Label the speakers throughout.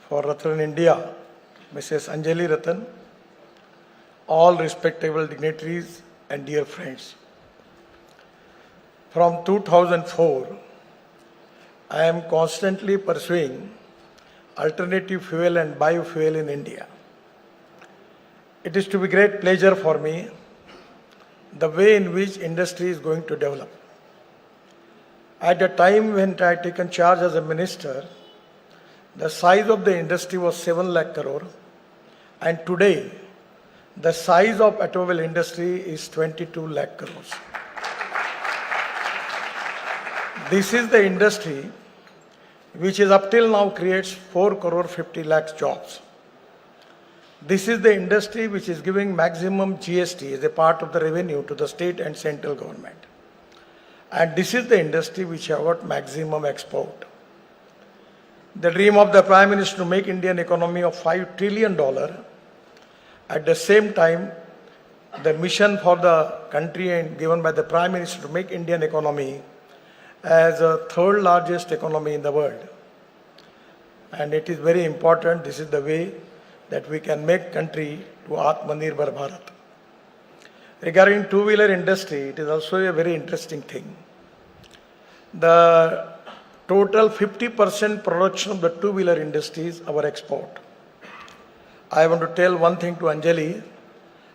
Speaker 1: for Ratan India, Mrs. Anjali Ratan, all respectable dignitaries and dear friends. From 2004, I am constantly pursuing alternative fuel and biofuel in India. It is to be great pleasure for me the way in which industry is going to develop. At the time when I had taken charge as a minister, the size of the industry was 7 lakh crore, and today the size of automobile industry is 22 lakh crores. This is the industry which is up till now creates 4 crore 50 lakhs jobs. This is the industry which is giving maximum GST as a part of the revenue to the state and central government. And this is the industry which have got maximum export. The dream of the Prime Minister to make Indian economy of $5 trillion, at the same time, the mission for the country and given by the Prime Minister to make Indian economy as a third largest economy in the world. And it is very important, this is the way that we can make country to Atmanirbhar Bharat. Regarding two-wheeler industry, it is also a very interesting thing. The total 50% production of the two-wheeler industry is our export. I want to tell one thing to Anjali.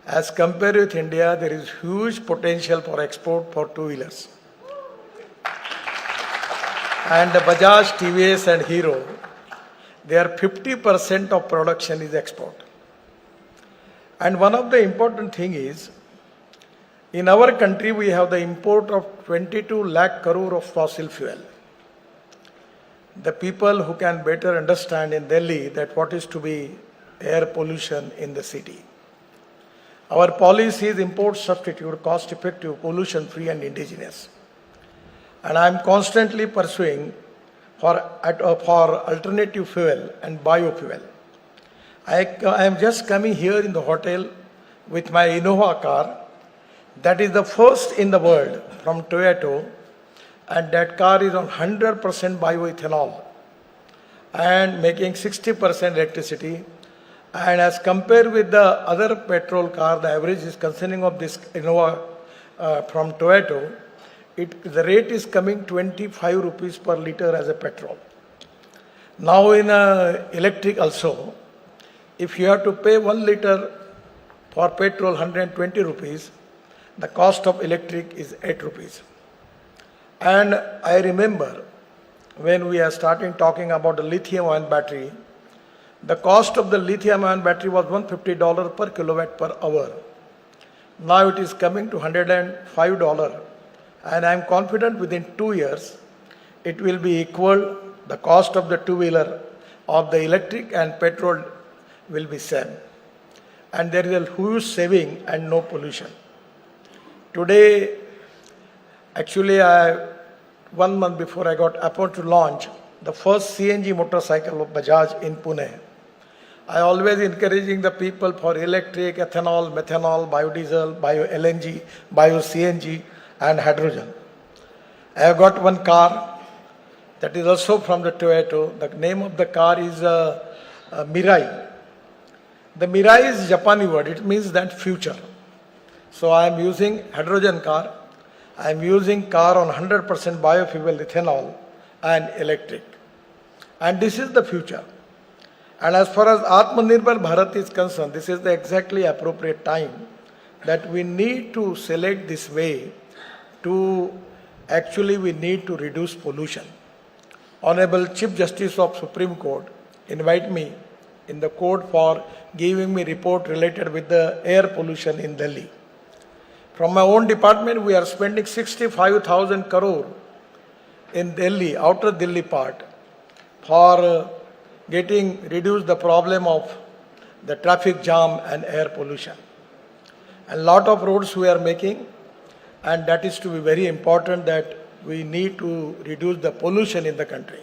Speaker 1: As compared with India, there is huge potential for export for two-wheelers. And the Bajaj, TVS and Hero, their 50% of production is export. And one of the important thing is, in our country, we have the import of 22 lakh crore of fossil fuel. The people who can better understand in Delhi that what is to be air pollution in the city. Our policy is import substitute, cost effective, pollution free and indigenous. And I am constantly pursuing for alternative fuel and biofuel. I am just coming here in the hotel with my Innova car. That is the first in the world from Toyota, and that car is on 100% bioethanol and making 60% electricity. And as compared with the other petrol car, the average is concerning of this Innova from Toyota, the rate is coming 25 rupees per liter as a petrol. Now in electric also, if you have to pay 1 liter for petrol 120 rupees, the cost of electric is 8 rupees. And I remember when we are starting talking about the lithium ion battery, the cost of the lithium ion battery was $150 per kilowatt per hour. Now it is coming to $105. And I am confident within 2 years, it will be equal, the cost of the two-wheeler of the electric and petrol will be same. And there is a huge saving and no pollution. Today, actually 1 month before I got appointed to launch the first CNG motorcycle of Bajaj in Pune. I always encouraging the people for electric, ethanol, methanol, biodiesel, bio-LNG, bio-CNG and hydrogen. I have got one car that is also from the Toyota. The name of the car is Mirai. The Mirai is Japanese word. It means that future. So I am using hydrogen car. I am using car on 100% biofuel, ethanol and electric. And this is the future. And as far as Atmanirbhar Bharat is concerned, this is the exactly appropriate time that we need to select this way to actually we need to reduce pollution. Honorable Chief Justice of Supreme Court invite me in the court for giving me report related with the air pollution in Delhi. From my own department, we are spending 65,000 crore in Delhi, outer Delhi part, for reduce the problem of the traffic jam and air pollution. A lot of roads we are making, and that is to be very important that we need to reduce the pollution in the country.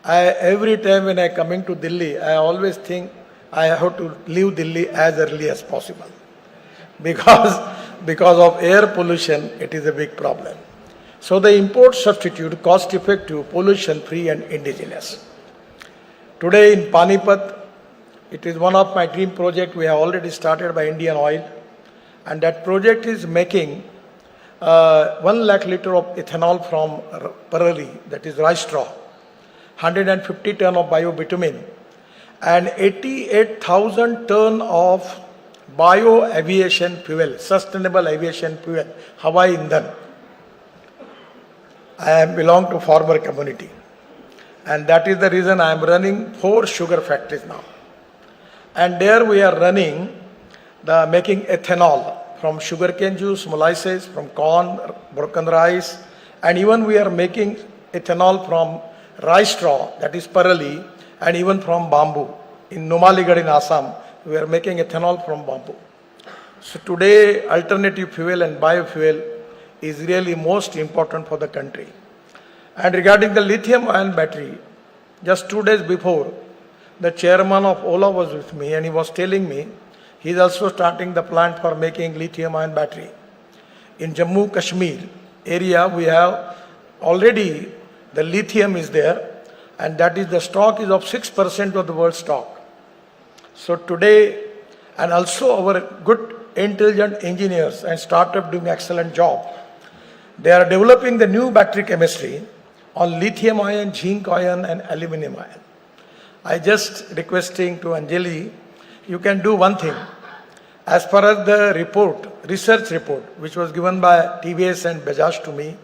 Speaker 1: Every time when I coming to Delhi, I always think I have to leave Delhi as early as possible. Because of air pollution, it is a big problem. So the import substitute, cost effective, pollution free and indigenous. Today in Panipat, it is one of my dream projects we have already started by Indian Oil, and that project is making 1 lakh liter of ethanol from parali, that is rice straw, 150 ton of biobitumin, and 88,000 ton of bio-aviation fuel, sustainable aviation fuel, Hawaii Indhan. I belong to farmer community, and that is the reason I am running 4 sugar factories now. And there we are running making ethanol from sugarcane juice, molasses, from corn, broken rice, and even we are making ethanol from rice straw, that is parali, and even from bamboo. In Numaligarh in Assam, we are making ethanol from bamboo. So today, alternative fuel and biofuel is really most important for the country. And regarding the lithium ion battery, just 2 days before, the chairman of Ola was with me and he was telling me he is also starting the plant for making lithium ion battery. In Jammu Kashmir area, we have already the lithium is there, and that is the stock is of 6% of the world stock. So today, and also our good intelligent engineers and startup doing excellent job. They are developing the new battery chemistry on lithium ion, zinc ion and aluminum ion. I just requesting to Anjali, you can do one thing. As far as the report, research report, which was given by TVS and Bajaj to me,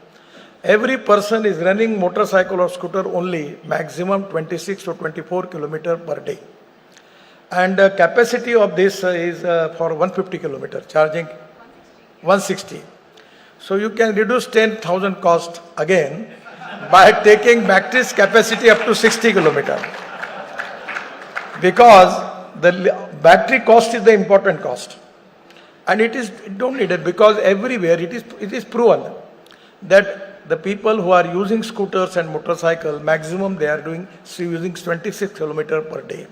Speaker 1: every person is running motorcycle or scooter only maximum 26 to 24 kilometers per day. And the capacity of this is for 150 kilometers, charging 160. So you can reduce 10,000 cost again by taking battery's capacity up to 60 kilometers. Because the battery cost is the important cost. And it don't need it, because everywhere it is proven that the people who are using scooters and motorcycle, maximum they are using 26 kilometers per day.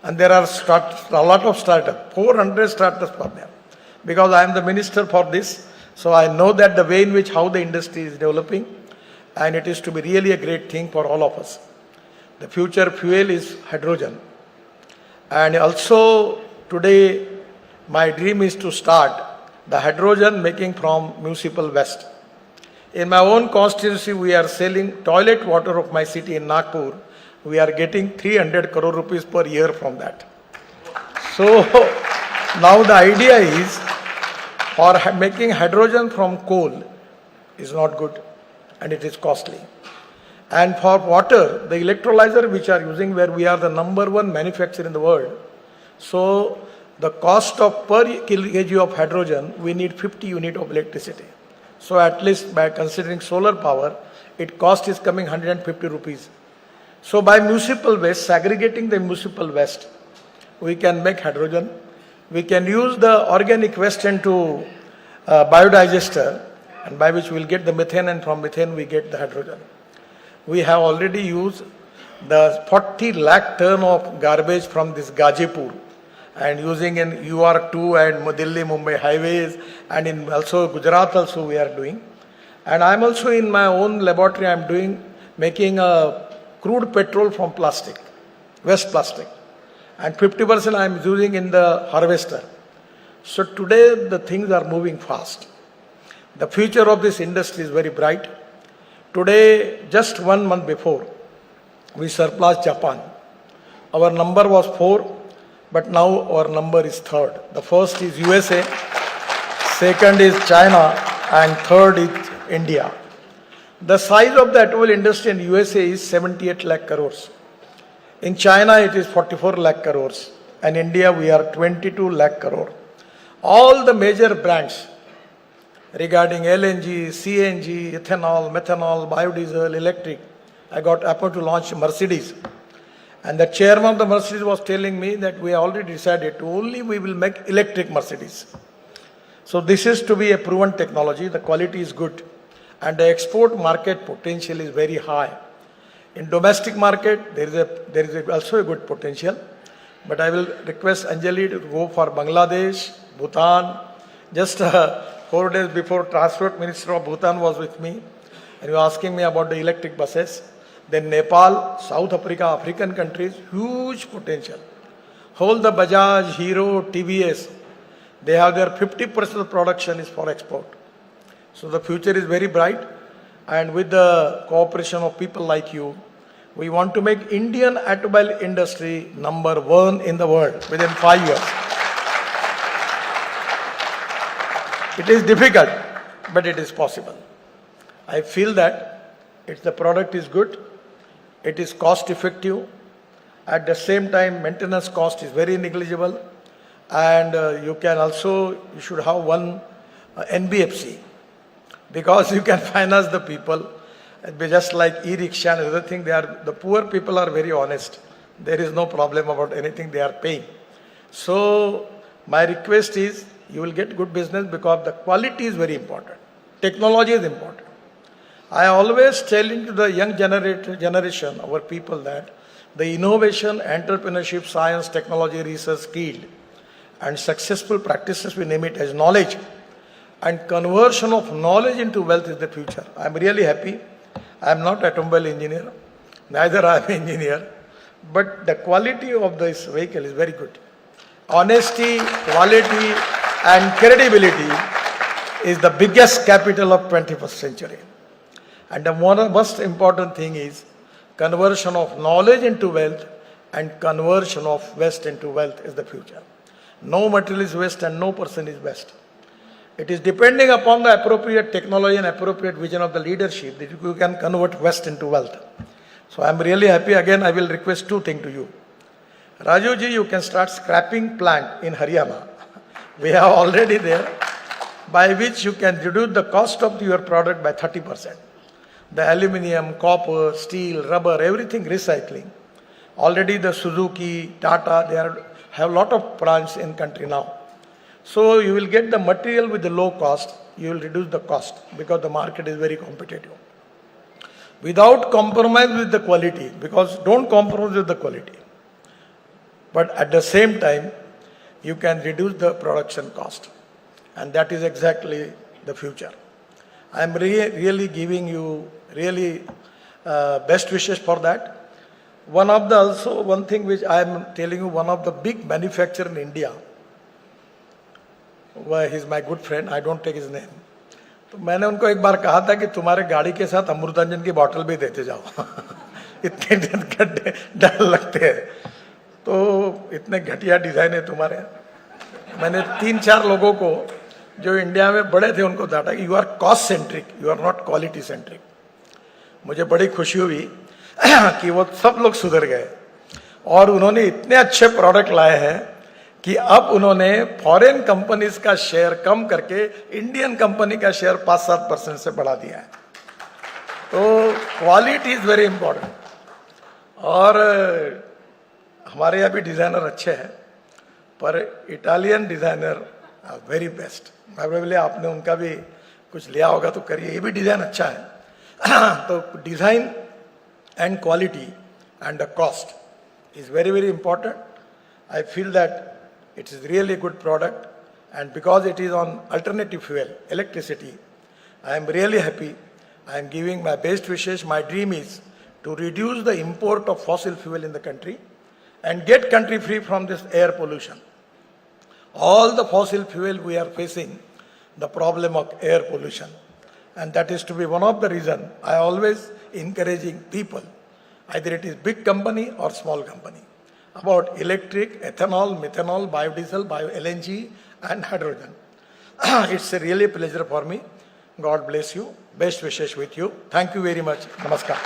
Speaker 1: And there are a lot of startups, 400 startups for them. Because I am the minister for this, so I know that the way in which how the industry is developing, and it is to be really a great thing for all of us. The future fuel is hydrogen. And also today my dream is to start the hydrogen making from municipal waste. In my own constituency, we are selling toilet water of my city in Nagpur. We are getting 300 crore rupees per year from that. So now the idea is for making hydrogen from coal is not good and it is costly. And for water, the electrolyzer which are using, where we are the #1 manufacturer in the world. So the cost of per kg of hydrogen, we need 50 units of electricity. So at least by considering solar power, it cost is coming 150 rupees. So by municipal waste, segregating the municipal waste, we can make hydrogen. We can use the organic waste into biodigester, and by which we will get the methane, and from methane we get the hydrogen. We have already used the 40 lakh ton of garbage from this Gazipur, and using in UR2 and Delhi Mumbai highways, and in also Gujarat also we are doing. And I am also in my own laboratory, I am making a crude petrol from plastic, waste plastic, and 50% I am using in the harvester. So today the things are moving fast. The future of this industry is very bright. Today, just 1 month before, we surpassed Japan. Our number was 4, but now our number is 3rd. The first is USA, second is China, and third is India. The size of the automobile industry in USA is 78 lakh crores. In China, it is 44 lakh crores. And India, we are 22 lakh crore. All the major brands regarding LNG, CNG, ethanol, methanol, biodiesel, electric, I got appointed to launch Mercedes. And the chairman of the Mercedes was telling me that we already decided to only we will make electric Mercedes. So this is to be a proven technology. The quality is good. And the export market potential is very high. In domestic market, there is also a good potential. But I will request Anjali to go for Bangladesh, Bhutan. Just 4 days before, Transport Minister of Bhutan was with me, and he was asking me about the electric buses. then Nepal, South Africa, African countries, huge potential. Whole the Bajaj, Hero, TVS, they have their 50% of production is for export. So the future is very bright, and with the cooperation of people like you, we want to make Indian automobile industry number one in the world within 5 years. It is difficult, but it is possible. I feel that if the product is good, it is cost effective. At the same time, maintenance cost is very negligible, and you should have one NBFC, because you can finance the people. Just like e-rickshaw and other thing, the poor people are very honest. There is no problem about anything they are paying. So my request is, you will get good business because the quality is very important. Technology is important. I always telling to the young generation, our people, that the innovation, entrepreneurship, science, technology, research, skill, and successful practices, we name it as knowledge, and conversion of knowledge into wealth is the future. I am really happy. I am not an automobile engineer, neither I am an engineer, but the quality of this vehicle is very good. Honesty, quality, and credibility is the biggest capital of 21st century. And the most important thing is conversion of knowledge into wealth, and conversion of waste into wealth is the future. No material is waste and no person is waste. It is depending upon the appropriate technology and appropriate vision of the leadership that you can convert waste into wealth. So I am really happy. Again, I will request two things to you. Raju ji, you can start scrapping plant in Haryana. We are already there, by which you can reduce the cost of your product by 30%. The aluminium, copper, steel, rubber, everything recycling. Already the Suzuki, Tata, they have a lot of plants in country now. So you will get the material with the low cost, you will reduce the cost because the market is very competitive. Without compromise with the quality, because don't compromise with the quality. But at the same time, you can reduce the production cost. And that is exactly the future. I am really giving you best wishes for that. One thing which I am telling you, one of the big manufacturer in India, he is my good friend, I don't take his name. तो मैंने उनको एक बार कहा था कि तुम्हारे गाड़ी के साथ अमृतांजन की बोतल भी देते जाओ इतने गड्ढे डर लगते हैं, तो इतने घटिया डिजाइन है तुम्हारे. मैंने 3-4 लोगों को जो इंडिया में बड़े थे उनको डांटा कि you are cost centric, you are not quality centric. मुझे बड़ी खुशी हुई कि वो सब लोग सुधर गए और उन्होंने इतने अच्छे प्रोडक्ट लाए हैं कि अब उन्होंने फॉरेन कंपनीज का शेयर कम करके इंडियन कंपनी का शेयर 5-7% से बढ़ा दिया है. तो क्वालिटी इज वेरी इंपॉर्टेंट. और हमारे यहाँ भी डिजाइनर अच्छे हैं, पर इटालियन डिजाइनर वेरी बेस्ट. बोले आपने उनका भी कुछ लिया होगा तो करिए, ये भी डिजाइन अच्छा है. तो design and quality and the cost is very, very important. I feel that it is really a good product, and because it is on alternative fuel, electricity, I am really happy. I am giving my best wishes. My dream is to reduce the import of fossil fuel in the country and get country free from this air pollution. All the fossil fuel we are facing the problem of air pollution, and that is to be one of the reasons I always encouraging people, either it is big company or small company, about electric, ethanol, methanol, biodiesel, bio-LNG and hydrogen. It's a really pleasure for me. God bless you. Best wishes with you. Thank you very much. Namaskar.